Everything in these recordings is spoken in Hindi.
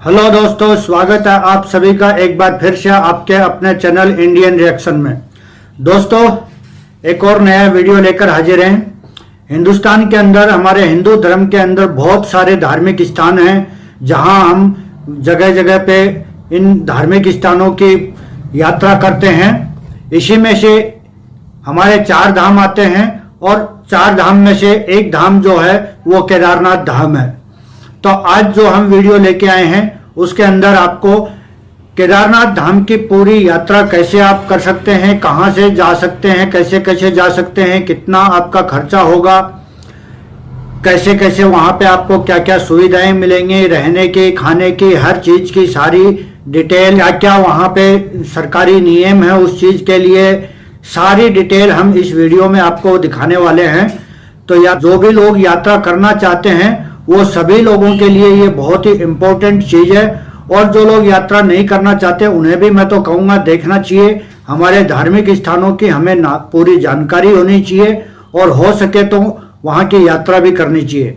हेलो दोस्तों, स्वागत है आप सभी का एक बार फिर से आपके अपने चैनल इंडियन रिएक्शन में। दोस्तों, एक और नया वीडियो लेकर हाजिर हैं। हिंदुस्तान के अंदर, हमारे हिंदू धर्म के अंदर बहुत सारे धार्मिक स्थान हैं जहां हम जगह जगह पे इन धार्मिक स्थानों की यात्रा करते हैं। इसी में से हमारे 4 धाम आते हैं और 4 धाम में से एक धाम जो है वो केदारनाथ धाम है। तो आज जो हम वीडियो लेके आए हैं उसके अंदर आपको केदारनाथ धाम की पूरी यात्रा कैसे आप कर सकते हैं, कहां से जा सकते हैं, कैसे कैसे जा सकते हैं, कितना आपका खर्चा होगा, कैसे कैसे वहां पे आपको क्या क्या सुविधाएं मिलेंगी, रहने की, खाने की, हर चीज की सारी डिटेल, क्या क्या वहां पे सरकारी नियम है उस चीज के लिए, सारी डिटेल हम इस वीडियो में आपको दिखाने वाले हैं। तो जो भी लोग यात्रा करना चाहते हैं वो सभी लोगों के लिए ये बहुत ही इम्पोर्टेंट चीज है, और जो लोग यात्रा नहीं करना चाहते उन्हें भी मैं तो कहूँगा देखना चाहिए। हमारे धार्मिक स्थानों की हमें पूरी जानकारी होनी चाहिए और हो सके तो वहाँ की यात्रा भी करनी चाहिए।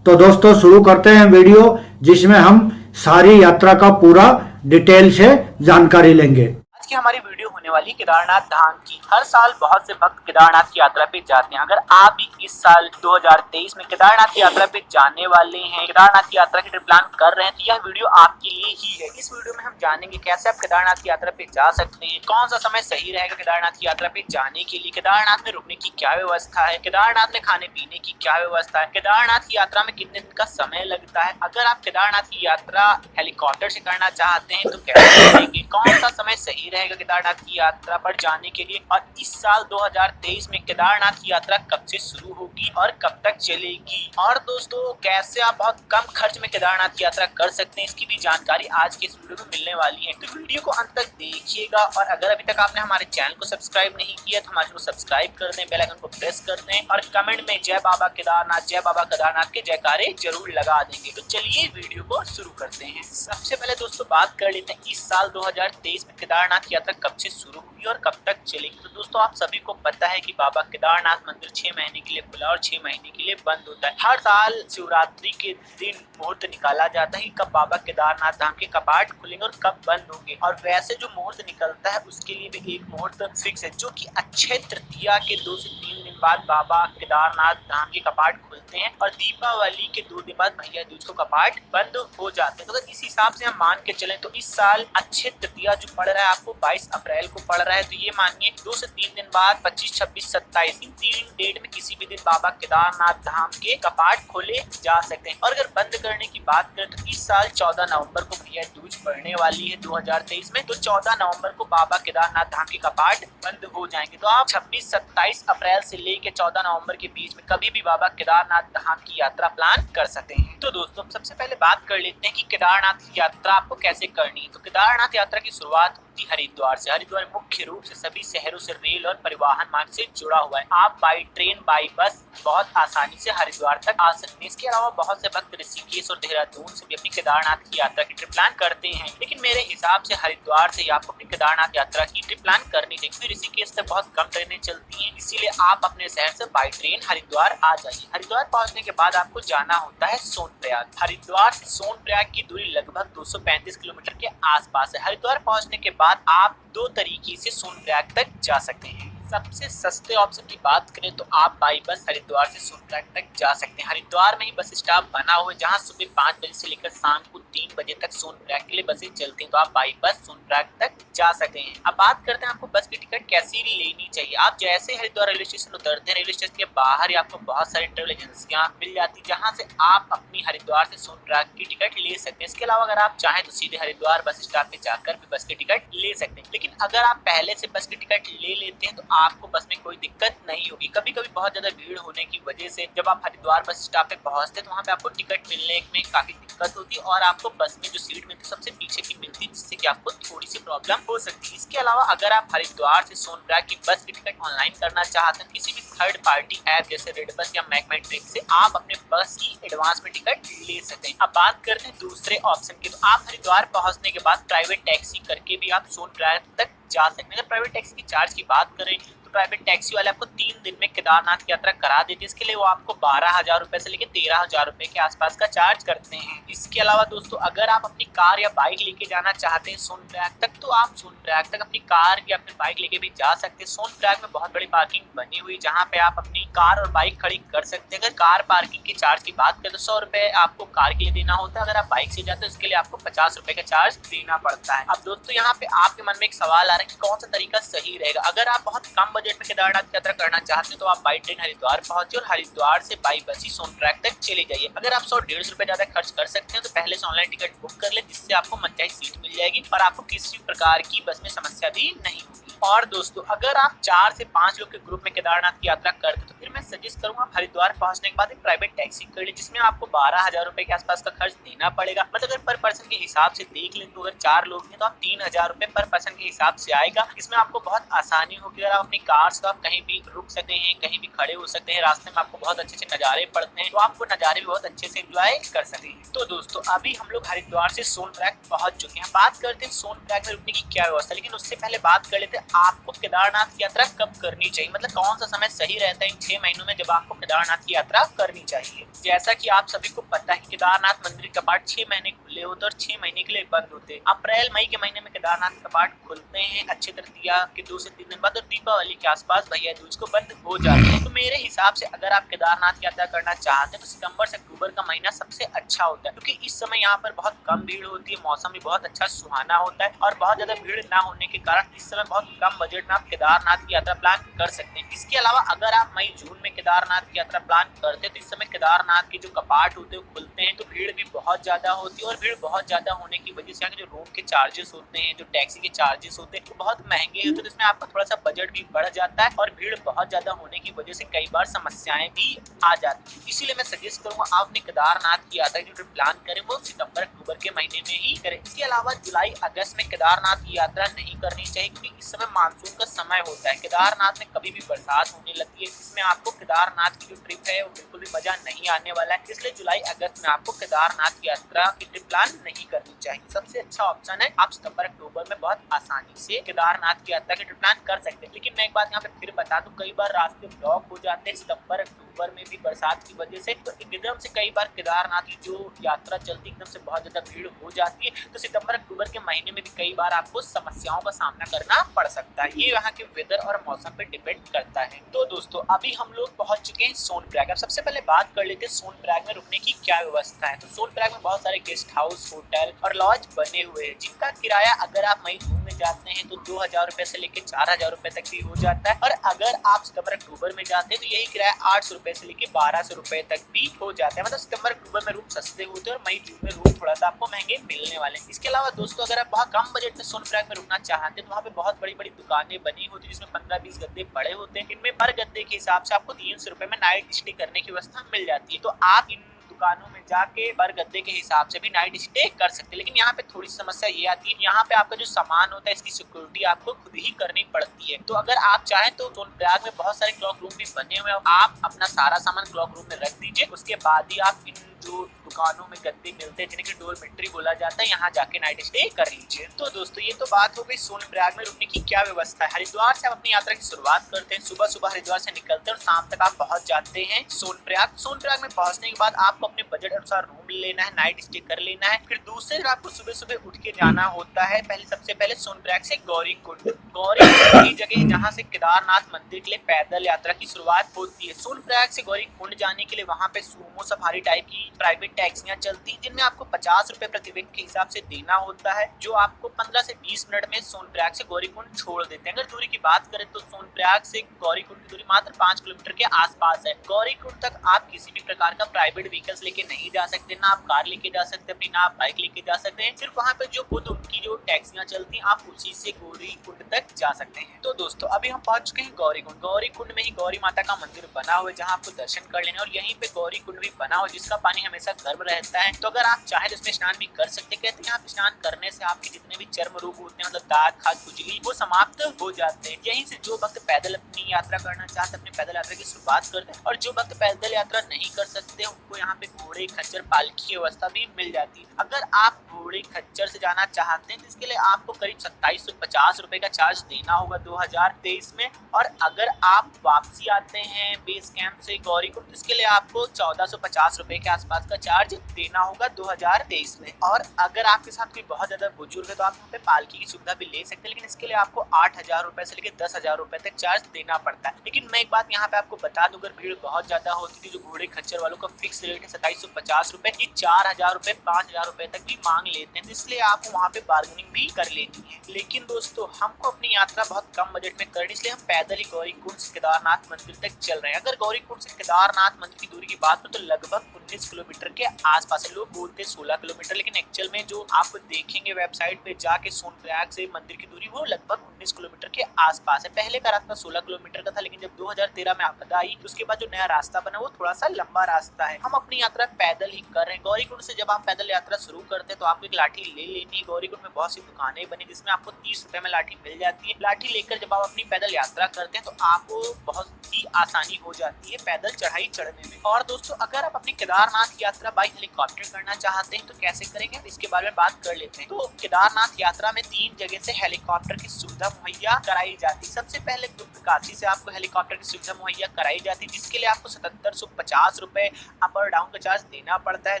तो दोस्तों, शुरू करते हैं वीडियो जिसमें हम सारी यात्रा का पूरा डिटेल से जानकारी लेंगे। आज की हमारी वीडियो होने वाली केदारनाथ धाम की। हर साल बहुत से भक्त केदारनाथ की यात्रा पे जाते हैं। अगर आप भी इस साल 2023 में केदारनाथ की यात्रा पे जाने वाले हैं, केदारनाथ की यात्रा की ट्रिप प्लान कर रहे हैं, तो यह वीडियो आपके लिए ही है। इस वीडियो में हम जानेंगे कैसे आप केदारनाथ की यात्रा पे जा सकते हैं, कौन सा समय सही रहेगा केदारनाथ की यात्रा पे जाने के लिए, केदारनाथ में रुकने की क्या व्यवस्था है, केदारनाथ में खाने पीने की क्या व्यवस्था है, केदारनाथ की यात्रा में कितने दिन का समय लगता है, अगर आप केदारनाथ की यात्रा हेलीकॉप्टर से करना चाहते हैं तो कैसे करेंगे, कौन सा समय सही रहेगा केदारनाथ की यात्रा पर जाने के लिए, और इस साल 2023 में केदारनाथ की यात्रा कब से शुरू होगी और कब तक चलेगी, और दोस्तों कैसे आप बहुत कम खर्च में केदारनाथ की यात्रा कर सकते हैं, इसकी भी जानकारी आज के इस वीडियो में मिलने वाली है। तो वीडियो को अंत तक देखिएगा, और अगर अभी तक आपने हमारे चैनल को सब्सक्राइब नहीं किया तो हमारे को सब्सक्राइब कर दें, बेल आइकन को प्रेस कर दें, और कमेंट में जय बाबा केदारनाथ के जयकारे जरूर लगा देंगे। तो चलिए वीडियो को शुरू करते हैं। सबसे पहले दोस्तों बात कर लेते हैं इस साल 2023 में केदारनाथ की यात्रा कब से शुरू हुई और कब तक चलेगी। तो दोस्तों आप सभी को पता है कि बाबा केदारनाथ मंदिर 6 महीने के लिए खुला और 6 महीने के लिए बंद होता है। हर साल शिवरात्रि के दिन मुहूर्त निकाला जाता है कि कब बाबा केदारनाथ धाम के कपाट खुलेंगे और कब बंद होंगे, और वैसे जो मुहूर्त निकलता है उसके लिए भी एक मुहूर्त फिक्स है, जो कि अक्षय तृतीया के 2 से 3 दिन बाद बाबा केदारनाथ धाम के कपाट खुलते हैं, और दीपावली के 2 दिन बाद भैया दूज को कपाट बंद हो जाते हैं। तो अगर इस हिसाब से हम मान के चलें तो इस साल अक्षय तृतीया जो पड़ रहा है आपको 22 अप्रैल को पड़ रहा है, तो ये मानिए 2 से 3 दिन बाद 25, 26, 27 इन 3 डेट में किसी भी दिन बाबा केदारनाथ धाम के कपाट खोले जा सकते हैं। और अगर बंद करने की बात करें तो इस साल 14 नवंबर को भैया दूज पड़ने वाली है 2023 में, तो 14 नवंबर को बाबा केदारनाथ धाम के कपाट बंद हो जाएंगे। तो आप 26, 27 अप्रैल से लेके 14 नवंबर के बीच में कभी भी बाबा केदारनाथ धाम की यात्रा प्लान कर सकते हैं। तो दोस्तों सबसे पहले बात कर लेते हैं कि केदारनाथ की यात्रा आपको कैसे करनी है। तो केदारनाथ यात्रा की शुरुआत होती हरिद्वार से। हरिद्वार मुख्य रूप से सभी शहरों से रेल और परिवहन मार्ग से जुड़ा हुआ है। आप बाई ट्रेन, बाई बस बहुत आसानी से हरिद्वार तक आ सकते हैं। इसके अलावा बहुत से भक्त ऋषिकेश और देहरादून से भी अपनी केदारनाथ की यात्रा की ट्रिप प्लान करते हैं, लेकिन मेरे हिसाब से हरिद्वार से आपको अपनी केदारनाथ यात्रा की ट्रिप प्लान करनी चाहिए, क्योंकि ऋषिकेश से बहुत कम ट्रेनें चलती हैं, इसीलिए आप अपने शहर से बाई ट्रेन हरिद्वार आ जाइए। हरिद्वार पहुंचने के बाद आपको जाना होता है सोनप्रयाग। हरिद्वार से सोनप्रयाग की दूरी लगभग 235 किलोमीटर के आसपास है। हरिद्वार पहुंचने के बाद आप 2 तरीके से सोनप्रयाग तक जा सकते हैं। सबसे सस्ते ऑप्शन की बात करें तो आप बाई बस हरिद्वार से सोनप्रयाग तक जा सकते हैं। हरिद्वार में ही बस स्टॉप बना हुआ है जहां सुबह 5 बजे से लेकर शाम को 3 बजे तक सोनप्रयाग के लिए बसें चलती हैं, तो आप बाई बस सोनप्रयाग तक जा सकते हैं। अब बात करते हैं आपको बस की टिकट कैसी लेनी चाहिए। आप जैसे हरिद्वार रेलवे स्टेशन उतरते हैं, रेलवे स्टेशन के बाहर ही आपको बहुत सारी ट्रेवल एजेंसियां मिल जाती है जहां से आप अपनी हरिद्वार से सोनप्रयाग की टिकट ले सकते हैं। इसके अलावा अगर आप चाहें तो सीधे हरिद्वार बस स्टॉप पे जाकर भी बस की टिकट ले सकते हैं, लेकिन अगर आप पहले से बस की टिकट ले लेते हैं तो आपको बस में कोई दिक्कत नहीं होगी। कभी कभी बहुत ज्यादा भीड़ होने की वजह से जब आप हरिद्वार बस स्टॉप पे पहुंचते हैं तो वहां पे आपको टिकट मिलने में काफी दिक्कत होती है, और आपको बस में जो सीट मिलती है सबसे पीछे की मिलती है, जिससे कि आपको थोड़ी सी प्रॉब्लम हो सकती है। इसके अलावा अगर आप हरिद्वार से सोनप्रयाग की बस की टिकट ऑनलाइन करना चाहते हैं, किसी भी थर्ड पार्टी ऐप जैसे रेडबस या मैकमेट्रिक से आप अपने बस की एडवांस में टिकट ले सकते हैं। अब बात करते हैं दूसरे ऑप्शन की। तो आप हरिद्वार पहुंचने के बाद प्राइवेट टैक्सी करके भी आप सोनप्रयाग तक जा सकते हैं। अगर प्राइवेट टैक्सी की चार्ज की बात करें तो प्राइवेट टैक्सी वाले आपको 3 दिन में केदारनाथ की यात्रा करा देते हैं। इसके लिए वो आपको 12,000 रुपए से लेकर 13,000 रुपए के आसपास का चार्ज करते हैं। इसके अलावा दोस्तों अगर आप अपनी कार या बाइक लेके जाना चाहते हैं सोनप्रयाग तक, तो आप सोनप्रयाग तक अपनी कार या अपनी बाइक लेके भी जा सकते हैं। सोनप्रयाग में बहुत बड़ी पार्किंग बनी हुई जहाँ पे आप अपनी कार और बाइक खड़ी कर सकते हैं। अगर कार पार्किंग के चार्ज की बात करें तो 100 रुपए आपको कार के लिए देना होता है। अगर आप बाइक से जाते हो इसके लिए आपको 50 रुपए का चार्ज देना पड़ता है। अब दोस्तों यहाँ पे आपके मन में एक सवाल आ रहा है कि कौन सा तरीका सही रहेगा। अगर आप बहुत कम बजट में केदारनाथ की यात्रा करना चाहते हैं तो आप बाई ट्रेन हरिद्वार पहुंचे और हरिद्वार से बाई बस ही सोनप्रयाग तक चले जाइए। अगर आप 100-150 रुपए ज्यादा खर्च कर सकते हैं तो पहले से ऑनलाइन टिकट बुक कर ले, जिससे आपको मनचाही सीट मिल जाएगी और आपको किसी प्रकार की बस में समस्या भी नहीं होगी। और दोस्तों अगर आप 4 से 5 लोग के ग्रुप में केदारनाथ की यात्रा करते हैं तो फिर मैं सजेस्ट करूंगा हरिद्वार पहुंचने के बाद एक प्राइवेट टैक्सी कर ले, जिसमें आपको 12,000 रुपए के आसपास का खर्च देना पड़ेगा। मतलब अगर पर पर्सन के हिसाब से देख लें तो अगर 4 लोग हैं तो आप 3,000 रुपए पर पर्सन के हिसाब से आएगा। इसमें आपको बहुत आसानी होगी। अगर आप अपनी कार से आप कहीं भी रुक सकते हैं, कहीं भी खड़े हो सकते हैं, रास्ते में आपको बहुत अच्छे अच्छे नज़ारे पड़ते हैं तो आप वो नज़ारे भी बहुत अच्छे से एंजॉय कर सकते हैं। तो दोस्तों अभी हम लोग हरिद्वार से सोनप्रयाग पहुंच चुके हैं। बात करते हैं सोनप्रयाग में रुकने की क्या व्यवस्था, लेकिन उससे पहले बात कर लेते हैं आपको केदारनाथ की यात्रा कब करनी चाहिए, मतलब कौन सा समय सही रहता है इन 6 महीनों में जब आपको केदारनाथ की यात्रा करनी चाहिए। जैसा कि आप सभी को पता है केदारनाथ मंदिर कपाट 6 महीने खुले होते हैं और 6 महीने के लिए बंद होते हैं। अप्रैल मई के महीने में केदारनाथ कपाट खुलते हैं अच्छे तृतीया के 2 से 3 दिन बाद, और दीपावली के आसपास भैया दूज को बंद हो जाते हैं। तो मेरे हिसाब से अगर आप केदारनाथ की यात्रा करना चाहते हैं तो सितंबर से अक्टूबर का महीना सबसे अच्छा होता है, क्योंकि इस समय यहाँ पर बहुत कम भीड़ होती है, मौसम भी बहुत अच्छा सुहाना होता है और बहुत ज्यादा भीड़ ना होने के कारण इस समय बहुत कम बजट में आप केदारनाथ की यात्रा प्लान कर सकते हैं। इसके अलावा अगर आप मई जून में केदारनाथ की यात्रा प्लान करते हैं तो इस समय केदारनाथ के जो कपाट होते हैं खुलते हैं तो भीड़ भी बहुत ज्यादा होती है, और भीड़ बहुत ज्यादा होने की वजह से यहाँ के जो रूम के चार्जेस होते हैं, जो टैक्सी के चार्जेस होते हैं वो बहुत महंगे होते हैं, तो इसमें आपका थोड़ा सा बजट भी बढ़ जाता है और भीड़ बहुत ज्यादा होने की वजह से कई बार समस्याएं भी आ जाती है। इसीलिए मैं सजेस्ट करूंगा आप अपने केदारनाथ की यात्रा की ट्रिप प्लान करें वो सितंबर अक्टूबर के महीने में ही करें। इसके अलावा जुलाई अगस्त में केदारनाथ की यात्रा नहीं करनी चाहिए, क्योंकि इस समय मानसून का समय होता है। केदारनाथ में कभी भी बरसात होने लगती है, इसमें आपको केदारनाथ की जो ट्रिप है वो बिल्कुल भी मजा नहीं आने वाला है। इसलिए जुलाई अगस्त में आपको केदारनाथ की यात्रा की ट्रिप प्लान नहीं करनी चाहिए। सबसे अच्छा ऑप्शन है आप सितंबर अक्टूबर में बहुत आसानी से केदारनाथ की यात्रा की ट्रिप प्लान कर सकते हैं। लेकिन मैं एक बात यहाँ पे फिर बता दूं, कई बार रास्ते ब्लॉक हो जाते हैं सितंबर अक्टूबर में भी बरसात की वजह से, तो एकदम से कई बार केदारनाथ की जो यात्रा चलती एकदम से बहुत ज्यादा भीड़ हो जाती है, तो सितंबर अक्टूबर के महीने में भी कई बार आपको समस्याओं का सामना करना पड़ सकता है। ये यहाँ के वेदर और मौसम पे डिपेंड करता है। तो दोस्तों अभी हम लोग पहुंच चुके हैं सोनप्रयाग। अब सबसे पहले बात कर लेते हैं सोनप्रयाग में रुकने की क्या व्यवस्था है। तो सोनप्रयाग में बहुत सारे गेस्ट हाउस, होटल और लॉज बने हुए हैं, जिनका किराया अगर आप मई जून में जाते हैं तो 2,000 रुपए से लेकर 4,000 रुपए तक भी हो जाता है, और अगर आप सितंबर अक्टूबर में जाते हैं तो यही किराया 800 रुपए से लेकर 1,200 रुपए तक भी हो जाता है। मतलब सितंबर अक्टूबर में रूम सस्ते होते हैं और मई जून में रूम थोड़ा सा आपको महंगे मिलने वाले हैं। इसके अलावा दोस्तों अगर आप बहुत कम बजट में सोनप्रयाग में रुकना चाहते हैं तो वहाँ पे बहुत बड़ी बड़ी दुकानें बनी होती है, जिसमें 15-20 गद्दे पड़े होते हैं। इनमें पर गद्दे के हिसाब से आपको 300 रुपए में नाइट स्टे करने की व्यवस्था मिल जाती है। तो आप इन दुकानों में जाके पर गद्दे के हिसाब से भी नाइट स्टे कर सकते हैं। लेकिन यहाँ पे थोड़ी समस्या ये आती है, यहाँ पे आपका जो सामान होता है इसकी सिक्योरिटी आपको खुद ही करनी पड़ती है। तो अगर आप चाहें तो सोनप्रयाग में बहुत सारे क्लॉक रूम भी बने हुए हैं, आप अपना सारा सामान क्लॉक रूम में रख दीजिए, उसके बाद ही आप इन जो दुकानों में गद्दे मिलते हैं जिन्हें कि डोरमेट्री बोला जाता है, यहाँ जाके नाइट स्टे कर लीजिए। तो दोस्तों ये तो बात हो गई सोनप्रयाग में रुकने की क्या व्यवस्था है। हरिद्वार से आप अपनी यात्रा की शुरुआत करते हैं, सुबह सुबह हरिद्वार से निकलते हैं और शाम तक आप पहुंच जाते हैं सोनप्रयाग। सोनप्रयाग में पहुंचने के बाद आपको अपने बजट अनुसार रूम लेना है, नाइट स्टे कर लेना है। फिर दूसरे दिन आपको सुबह सुबह उठ के जाना होता है सबसे पहले सोनप्रयाग से गौरीकुंड। गौरीकुंड की जगह जहाँ से केदारनाथ मंदिर के लिए पैदल यात्रा की शुरुआत होती है। सोनप्रयाग से गौरीकुंड जाने के लिए वहाँ पे सूमो सफारी टाइप की प्राइवेट टैक्सियां चलती हैं, जिनमें आपको 50 रुपए प्रति व्यक्ति के हिसाब से देना होता है, जो आपको 15 से 20 मिनट में सोनप्रयाग से गौरीकुंड छोड़ देते हैं। अगर दूरी की बात करें तो सोनप्रयाग से गौरीकुंड की दूरी मात्र 5 किलोमीटर के आसपास है। गौरीकुंड तक आप किसी भी प्रकार का प्राइवेट व्हीकल्स लेके नहीं जा सकते, ना आप कार लेके जा सकते अपनी, ना आप बाइक लेके जा सकते हैं। सिर्फ वहाँ पे जो खुद उनकी जो टैक्सियां चलती हैं आप उसी से गौरीकुंड तक जा सकते हैं। तो दोस्तों अभी हम पहुंच चुके हैं गौरीकुंड। गौरीकुंड में ही गौरी माता का मंदिर बना हुआ है, जहाँ आपको दर्शन कर लेना, और यहीं पे गौरीकुंड भी बना हुआ जिसका पानी हमेशा गर्म रहता है। तो अगर आप चाहे तो इसमें स्नान भी कर सकते हैं। कहते हैं आप स्नान करने से आपके जितने भी चर्म रोग होते हैं, मतलब दांत, खाज, खुजली, वो समाप्त हो जाते हैं। यहीं से जो भक्त पैदल अपनी यात्रा करना चाहते हैं अपनी पैदल यात्रा की शुरुआत करते हैं, और जो भक्त पैदल यात्रा नहीं कर सकते उनको यहाँ पे घोड़े, खच्चर, पालकी की व्यवस्था भी मिल जाती है। अगर आप घोड़े खच्चर से जाना चाहते हैं तो इसके लिए आपको करीब 2750 रुपए का चार्ज देना होगा 2023 में। और अगर आप वापसी आते हैं बेस कैंप से गौरीकुंड तो इसके लिए आपको 1450 रुपए के आसपास का चार्ज देना होगा 2023 में। और अगर आपके साथ कोई बहुत ज्यादा बुजुर्ग है तो आप यहाँ पे पालकी की सुविधा भी ले सकते हैं, लेकिन इसके लिए आपको 8000 रुपए से लेकर 10,000 रुपए तक चार्ज देना पड़ता है। लेकिन मैं एक बात यहाँ पे आपको बता दूं, अगर भीड़ बहुत ज्यादा होती थी जो घोड़े खच्चर वालों का फिक्स रेट है 2750 रुपए, ये 4000 रुपए 5000 रुपए तक भी मांग लेते हैं, तो इसलिए आपको वहाँ पे बार्गेनिंग भी कर लेनी है। लेकिन दोस्तों हमको अपनी यात्रा बहुत कम बजट में करनी, इसलिए हम पैदल ही गौरीकुंड से केदारनाथ मंदिर तक चल रहे हैं। अगर गौरीकुंड से केदारनाथ मंदिर की दूरी की बात करें तो लगभग 19 किलोमीटर के आसपास है। लोग बोलते हैं 16 किलोमीटर, लेकिन एक्चुअल में जो आप देखेंगे वेबसाइट पे जाके सोनप्रयाग से मंदिर की दूरी वो लगभग 19 किलोमीटर के आसपास है। पहले का रास्ता 16 किलोमीटर का था, लेकिन जब 2013 में आपदा आई तो उसके बाद जो नया रास्ता बना वो थोड़ा सा लंबा रास्ता है। हम अपनी यात्रा पैदल ही कर रहे हैं। गौरीकुंड से जब आप पैदल यात्रा शुरू करते हैं तो आपको एक लाठी ले लेनी है। गौरीकुंड में बहुत सी दुकानें बनी जिसमें आपको 30 रुपए में लाठी मिल जाती है। लाठी लेकर जब आप अपनी पैदल यात्रा करते हैं तो आपको बहुत ही आसानी हो जाती है पैदल चढ़ाई चढ़ने में। और दोस्तों अगर आप अपनी केदारनाथ यात्रा बाई हेलीकॉप्टर करना चाहते हैं तो कैसे करेंगे इसके बारे में बात कर लेते हैं। तो केदारनाथ यात्रा में 3 जगह से हेलीकॉप्टर की सुविधा मुहैया कराई जाती है। सबसे पहले गुप्तकाशी से आपको हेलीकॉप्टर की सुविधा मुहैया कराई जाती है, जिसके लिए आपको 7750 रुपए अप और डाउन का चार्ज देना पड़ता है।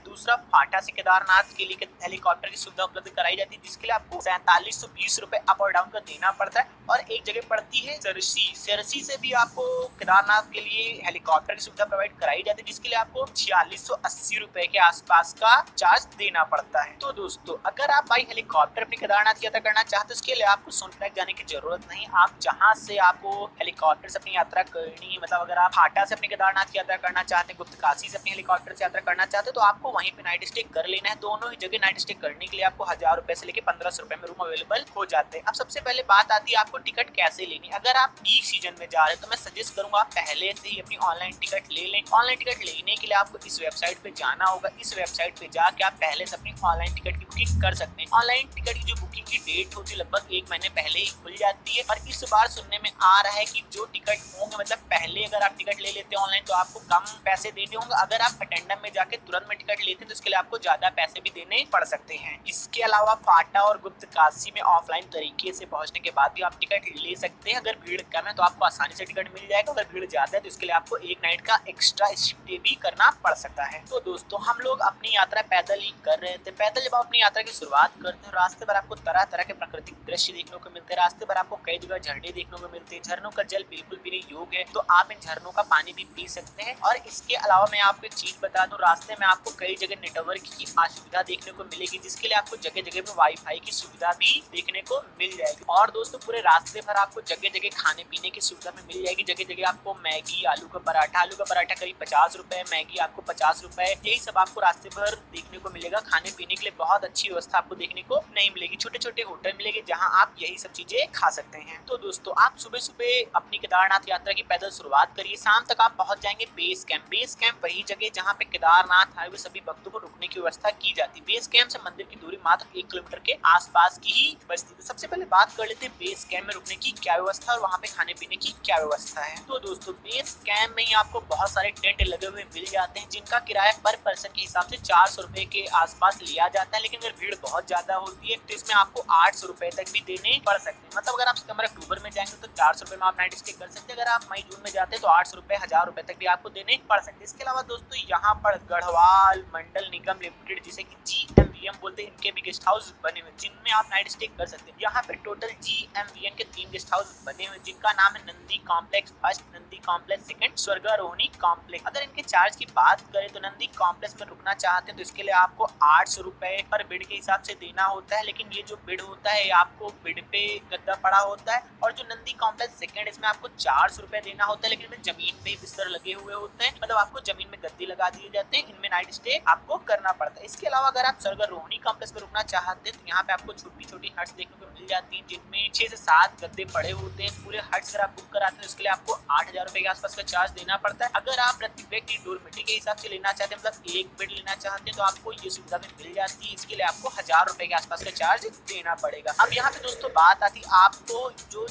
दूसरा फाटा से केदारनाथ के लिए हेलीकॉप्टर की सुविधा उपलब्ध कराई जाती है, जिसके लिए आपको 4720 रुपए अप और डाउन का देना पड़ता है। और एक जगह पड़ती है सरसी से भी आपको केदारनाथ के लिए हेलीकॉप्टर की सुविधा प्रोवाइड कराई जाती है, जिसके लिए आपको 4680 रुपए के आसपास का चार्ज देना पड़ता है। तो दोस्तों अगर आप बाई हेलीकॉप्टर अपनी केदारनाथ यात्रा करना चाहते हैं उसके लिए आपको सोनप्रयाग जाने की जरूरत नहीं। आप जहां से आपको हेलीकॉप्टर से अपनी यात्रा करनी है, मतलब अगर आप फाटा से अपनी केदारनाथ की यात्रा करना चाहते हैं, गुप्तकाशी से अपनी हेलीकॉप्टर से यात्रा करना चाहते हैं तो आपको वहीं पे नाइट स्टे कर लेना है। दोनों ही जगह नाइट स्टे करने के लिए आपको 1000 रुपए से लेकर 1500 रुपए में रूम अवेलेबल हो जाते हैं। अब सबसे पहले बात आती है आपको टिकट कैसे लेनी। अगर आप पीक सीजन में जा रहे हैं तो मैं सजेस्ट करूंगा आप पहले से ही अपनी ऑनलाइन टिकट ले लें। ऑनलाइन टिकट लेने के लिए आपको इस वेबसाइट पे जाना होगा। इस वेबसाइट पे जाके आप पहले से अपनी ऑनलाइन टिकट की बुकिंग कर सकते हैं। ऑनलाइन टिकट की जो बुकिंग की डेट होती है लगभग 1 महीने पहले ही खुल जाती है। और इस बार सुनने में आ रहा है कि जो टिकट होंगे, मतलब पहले अगर आप टिकट ले लेते हैं ऑनलाइन तो आपको कम पैसे देने होंगे। अगर आप अटेंडम में जाके तुरंत में टिकट लेते हैं तो इसके लिए आपको ज्यादा पैसे भी देने पड़ सकते हैं। इसके अलावा फाटा और गुप्तकाशी में ऑफलाइन तरीके से पहुंचने के बाद भी आप टिकट ले सकते हैं। अगर भीड़ कम है तो आपको आसानी से टिकट मिल जाएगा। अगर भीड़ ज्यादा है तो इसके लिए आपको एक नाइट का एक्स्ट्रा स्टे भी करना पड़ सकता है। तो दोस्तों हम लोग अपनी यात्रा पैदल ही कर रहे थे। पैदल जब आप अपनी यात्रा की शुरुआत करते हैं रास्ते पर आपको तरह तरह के प्राकृतिक दृश्य देखने को मिलते हैं। रास्ते पर आपको कई जगह झरने देखने को मिलते हैं। झरनों का जल बिल्कुल पीने योग्य है, तो आप इन झरनों का पानी भी पी सकते हैं। और इसके अलावा मैं आपको एक चीज बता दूं, रास्ते में आपको कई जगह नेटवर्क की असुविधा देखने को मिलेगी, जिसके लिए आपको जगह जगह पे वाईफाई की सुविधा भी देखने को मिल जाएगी। और दोस्तों पूरे रास्ते पर आपको जगह जगह खाने पीने की सुविधा भी मिल जाएगी। जगह जगह आपको मैगी, आलू का पराठा करीब 50 रुपए, मैगी आपको 50 रुपए, यही सब आपको रास्ते पर देखने को मिलेगा। खाने पीने के लिए बहुत अच्छी व्यवस्था आपको देखने को नहीं मिलेगी। छोटे छोटे होटल मिलेंगे जहाँ आप यही सब चीजें खा सकते हैं। तो दोस्तों आप सुबह सुबह अपनी केदारनाथ यात्रा की पैदल शुरुआत करिए। शाम तक आप पहुंच जाएंगे बेस कैंप। बेस कैंप वही जगह जहाँ पे केदारनाथ हाईवे सभी भक्तों को रुकने की व्यवस्था की जाती है। बेस कैंप से मंदिर की दूरी मात्र 1 किलोमीटर के आसपास की ही बचती है। सबसे पहले बात कर लेते हैं बेस कैंप में रुकने की क्या व्यवस्था और वहाँ पे खाने पीने की क्या व्यवस्था है। तो दोस्तों बेस कैंप में ही आपको बहुत सारे टेंट लगे हुए मिल जाते हैं, जिनका किराया पर पर्सन के हिसाब से 400 रुपए के आसपास लिया जाता है। लेकिन अगर भीड़ बहुत ज्यादा होती है तो इसमें आपको 800 रुपए तक भी देने पड़ सकते हैं। मतलब अगर आप सितंबर अक्टूबर में जाएंगे तो 400 रुपए में आप नाइट स्टे कर सकते हैं। अगर आप मई जून में जाते हैं तो 800 रुपए 1000 रुपए तक भी आपको देने पड़ सकते हैं। इसके अलावा दोस्तों यहाँ पर गढ़वाल मंडल निगम लिमिटेड, जिसे कि GMVN बोलते हैं, इनके भी गेस्ट हाउस बने हुए जिनमें आप नाइट स्टे कर सकते हैं। यहाँ पे टोटल GMVN के 3 गेस्ट हाउस बने हुए जिनका नाम है Nandi complex first, Nandi complex second, Swargarohini complex. अगर इनके चार्ज की बात करें तो नंदी कॉम्प्लेक्स में रुकना चाहते हैं तो इसके लिए आपको 800 रुपए पर बेड के हिसाब से देना होता है। लेकिन ये जो बेड होता है आपको बेड पे गद्दा पड़ा होता है। और जो नंदी कॉम्प्लेक्स सेकंड इसमें आपको 400 रुपए देना होता है, लेकिन इनमें जमीन पे बिस्तर लगे हुए होते हैं, मतलब आपको जमीन में गद्दे लगा दिए जाते हैं। इनमें नाइट स्टे आपको करना पड़ता है। इसके अलावा अगर आप स्वर्गारोहिणी कॉम्प्लेक्स में रुकना चाहते हैं तो यहाँ पे आपको छोटी छोटी हट्स देखने को मिल जाती हैं, जिनमें 6 से 7 गद्दे पड़े होते हैं। पूरे हट्स अगर आप बुक कराते हैं तो इसके लिए आपको 8000 रुपए के आसपास का चार्ज देना पड़ता है। अगर आप प्रति व्यक्ति डोरमेट्री के हिसाब से लेना चाहते हैं, मतलब एक बेड लेना चाहते हैं, तो आपको ये सुविधा भी मिल जाती है। इसके लिए आपको 1000 रुपए के आसपास का चार्ज देना पड़ेगा। अब यहाँ पे दोस्तों बात आती है आपको जो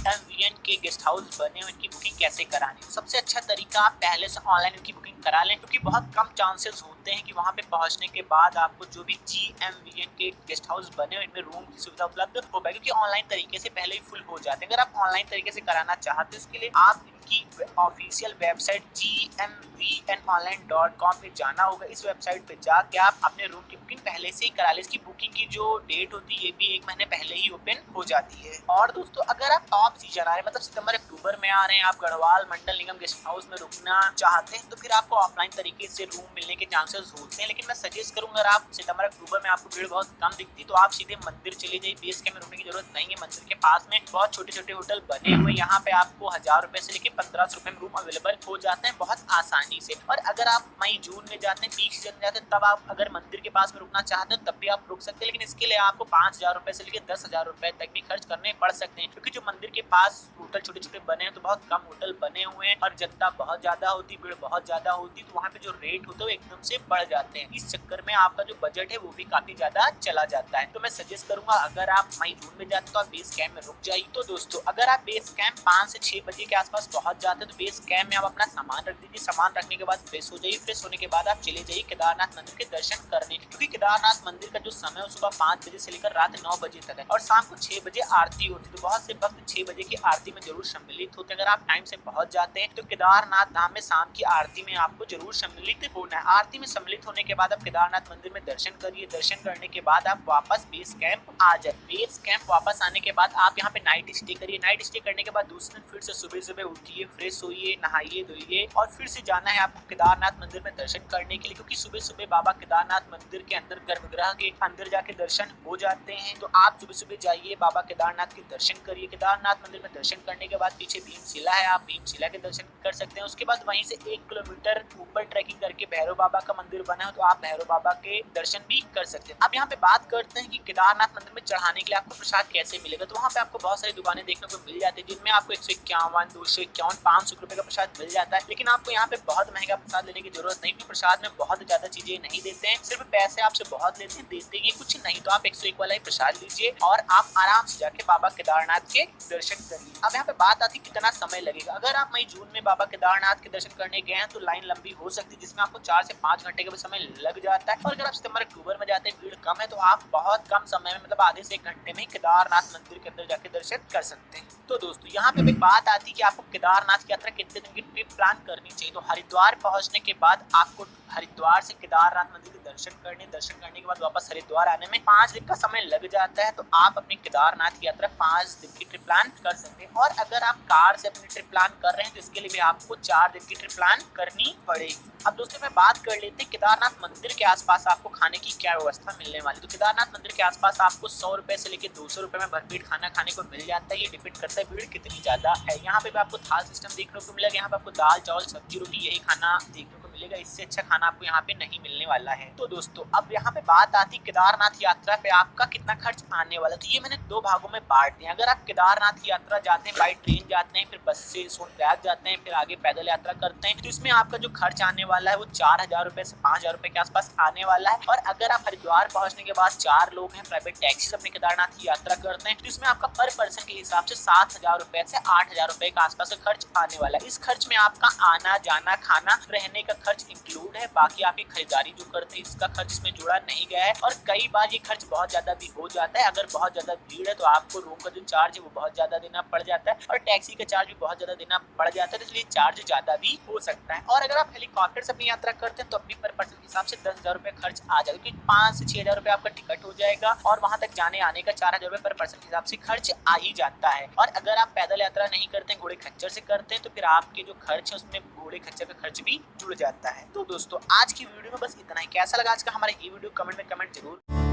GMVN के गेस्ट हाउस बने हुए इनकी बुकिंग कैसे करानी है। सबसे अच्छा तरीका आप पहले से ऑनलाइन इनकी बुकिंग करा लें, क्योंकि बहुत कम चांसेस होते हैं कि वहाँ पे पहुँचने के बाद आपको जो भी GMVN के गेस्ट हाउस बने हुए इनमें रूम की सुविधा उपलब्ध हो पाएगी, क्योंकि ऑनलाइन तरीके से पहले ही फुल हो जाते हैं। अगर आप ऑनलाइन तरीके से कराना चाहते हैं इसके लिए आप की ऑफिशियल वेबसाइट gmvnonline.com पे जाना होगा। इस वेबसाइट पे जाके आप अपने रूम की बुकिंग पहले से ही करा लें। इसकी बुकिंग की जो डेट होती है ये भी 1 महीने पहले ही ओपन हो जाती है। और दोस्तों अगर आप टॉप सीजन आ रहे हैं, मतलब सितंबर अक्टूबर में आ रहे हैं, आप गढ़वाल मंडल निगम गेस्ट हाउस में रुकना चाहते हैं, तो फिर आपको ऑफलाइन तरीके से रूम मिलने के चांसेस होते हैं। लेकिन मैं सजेस्ट करूंगा अगर आप सितंबर अक्टूबर में आपको भीड़ बहुत कम दिखती तो आप सीधे मंदिर चले जाइए। बेस कैंप में रुकने की जरूरत नहीं है। मंदिर के पास में बहुत छोटे छोटे होटल बने हुए, यहाँ पे आपको 1000 रुपए से लेकर 1500 रुपए में रूम अवेलेबल हो जाते हैं बहुत आसानी से। और अगर आप मई जून में जाते हैं, पीक सीजन में जाते हैं, तब आप अगर मंदिर के पास में रुकना चाहते हैं तब भी आप रुक सकते हैं। लेकिन इसके लिए आपको 5000 रुपए से लेकर 10,000 रुपए तक भी खर्च करने पड़ सकते हैं, क्योंकि जो मंदिर के पास होटल छोटे छोटे बने हैं तो बहुत कम होटल बने हुए हैं और जनता बहुत ज्यादा होती, भीड़ बहुत ज्यादा होती, तो वहाँ पे जो रेट होते हैं वो एकदम से बढ़ जाते हैं। इस चक्कर में आपका जो बजट है वो भी काफी ज्यादा चला जाता है। तो मैं सजेस्ट करूंगा अगर आप मई जून में जाते हैं तो आप बेस कैंप में रुक जाइए। तो दोस्तों अगर आप बेस कैंप 5 से 6 बजे के आसपास पहुंच जाते हैं तो बेस कैंप में आप अपना सामान रख दीजिए। सामान रखने के बाद फ्रेश हो जाइए। फ्रेश होने के बाद आप चले जाइए केदारनाथ मंदिर के दर्शन करने, क्योंकि केदारनाथ मंदिर का जो समय है सुबह 5 बजे से लेकर रात 9 बजे तक है और शाम को 6 बजे आरती होती है। तो बहुत से भक्त 6 बजे की आरती में जरूर सम्मिलित होते हैं। अगर आप टाइम से पहुंच जाते हैं तो केदारनाथ धाम में शाम की आरती में आपको जरूर सम्मिलित होना है। आरती में सम्मिलित होने के बाद आप केदारनाथ मंदिर में दर्शन करिए। दर्शन करने के बाद आप वापस बेस कैंप आ जाए। बेस कैंप वापस आने के बाद आप यहाँ पे नाइट स्टे करिए। नाइट स्टे करने के बाद दूसरे दिन फिर से सुबह सुबह उठिए, फ्रेश होइए, नहाइए धोइए और फिर से जाना है आपको केदारनाथ मंदिर में दर्शन करने के लिए, क्योंकि सुबह सुबह बाबा केदारनाथ मंदिर के अंदर गर्भगृह के अंदर जाके दर्शन हो जाते हैं। तो आप सुबह सुबह जाइए, बाबा केदारनाथ के दर्शन करिए। केदारनाथ मंदिर में दर्शन करने के बाद पीछे भीमशिला है, आप भीमशिला के दर्शन कर सकते हैं। उसके बाद वहीं से 1 किलोमीटर ऊपर ट्रैकिंग करके भैरव बाबा का मंदिर बना है, तो आप भैरव बाबा के दर्शन भी कर सकते हैं। अब यहाँ पे बात करते हैं कि केदारनाथ मंदिर में चढ़ाने के लिए आपको प्रसाद कैसे मिलेगा। तो वहाँ पे आपको बहुत सारी दुकानें देखने को मिल जाती है, जिनमें आपको 151, 251, 500 रुपए का प्रसाद मिल जाता है। लेकिन आपको यहाँ पे बहुत महंगा प्रसाद लेने की जरूरत नहीं, क्योंकि प्रसाद में बहुत ज्यादा चीजें नहीं देते हैं, सिर्फ पैसे आपसे बहुत लेते हैं, देते ही कुछ नहीं। तो आप 101 वाला ही प्रसाद लीजिए और आप आराम से जाके बाबा केदारनाथ के दर्शन करिए। अब यहाँ पे बात आती है कितना समय लगेगा। अगर आप मई जून में बाबा केदारनाथ के दर्शन करने गए हैं तो लाइन लंबी हो सकती है, जिसमें आपको 4 से 5 घंटे का भी समय लग जाता है। और अगर आप सितंबर अक्टूबर में जाते हैं, भीड़ कम है, तो आप बहुत कम समय में मतलब आधे से 1 घंटे में केदारनाथ मंदिर के अंदर जाके दर्शन कर सकते हैं। तो दोस्तों यहाँ पे एक बात आती है कि आपको केदारनाथ की यात्रा कितने दिन की ट्रिप प्लान करनी चाहिए। तो हरिद्वार पहुंचने के बाद आपको हरिद्वार से केदारनाथ मंदिर के दर्शन करने के बाद वापस हरिद्वार आने में 5 दिन का समय लग जाता है। तो आप अपनी केदारनाथ की यात्रा 5 दिन की ट्रिप प्लान कर सकते हैं। और अगर आप कार से अपनी ट्रिप प्लान कर रहे हैं तो इसके लिए भी आपको 4 दिन की ट्रिप प्लान करनी पड़ेगी। अब दोस्तों मैं बात कर लेते हैं केदारनाथ मंदिर के आसपास आपको खाने की क्या व्यवस्था मिलने वाली। तो केदारनाथ मंदिर के आसपास आपको 100 रुपए से लेकर 200 रुपए में भरपेट खाना खाने को मिल जाता है। ये डिपेंड करता है भीड़ कितनी ज्यादा है। यहाँ पे भी आपको थाल सिस्टम देखने को मिलेगा। यहाँ पे आपको दाल चावल सब्जी रोटी यही खाना देखने को मिलेगा। इससे अच्छा खाना आपको यहाँ पे नहीं मिलने वाला है। तो दोस्तों अब यहाँ पे बात आती है केदारनाथ यात्रा पे आपका कितना खर्च आने वाला है। तो ये मैंने 2 भागों में बांट दिया। अगर आप केदारनाथ की यात्रा जाते हैं बाई ट्रेन जाते हैं, फिर बस से सोनप्रयाग जाते हैं, फिर आगे पैदल यात्रा करते हैं, तो इसमें आपका जो खर्च आने वाला है वो 4000 रुपए से 5000 रुपए के आसपास आने वाला है। और अगर आप हरिद्वार पहुंचने के बाद 4 लोग हैं, प्राइवेट टैक्सी से अपने केदारनाथ की यात्रा करते हैं, तो इसमें आपका पर पर्सन के हिसाब से 7000 रुपए से 8000 रुपए के आसपास का खर्च आने वाला है। इस खर्च में आपका आना जाना खाना रहने का खर्च इंक्लूड है। बाकी आपकी खरीदारी जो करते हैं इसका खर्च इसमें जोड़ा नहीं गया है। और कई बार ये खर्च बहुत ज्यादा भी हो जाता है। अगर बहुत ज्यादा भीड़ है तो आपको रूम का जो चार्ज है वो बहुत ज्यादा देना पड़ जाता है और टैक्सी का चार्ज भी बहुत ज्यादा देना पड़ जाता है, तो इसलिए चार्ज ज्यादा भी हो सकता है। और अगर आप हेलीकॉप्टर से अपनी यात्रा करते हैं तो अपनी पर पर्सन के हिसाब से 10,000 रुपए खर्च आ जाएगा, क्योंकि 5 से 6,000 रुपए आपका टिकट हो जाएगा और वहां तक जाने आने का 4,000 रुपए पर पर्सन के हिसाब से खर्च आ ही जाता है। और अगर आप पैदल यात्रा नहीं करते हैं, घोड़े खच्चर से करते हैं, तो फिर आपके जो खर्च है उसमें घोड़े खच्चर का खर्च भी जुड़ जाता है। तो दोस्तों आज की वीडियो में बस इतना ही। कैसा लगा आज का हमारा ये वीडियो कमेंट में कमेंट जरूर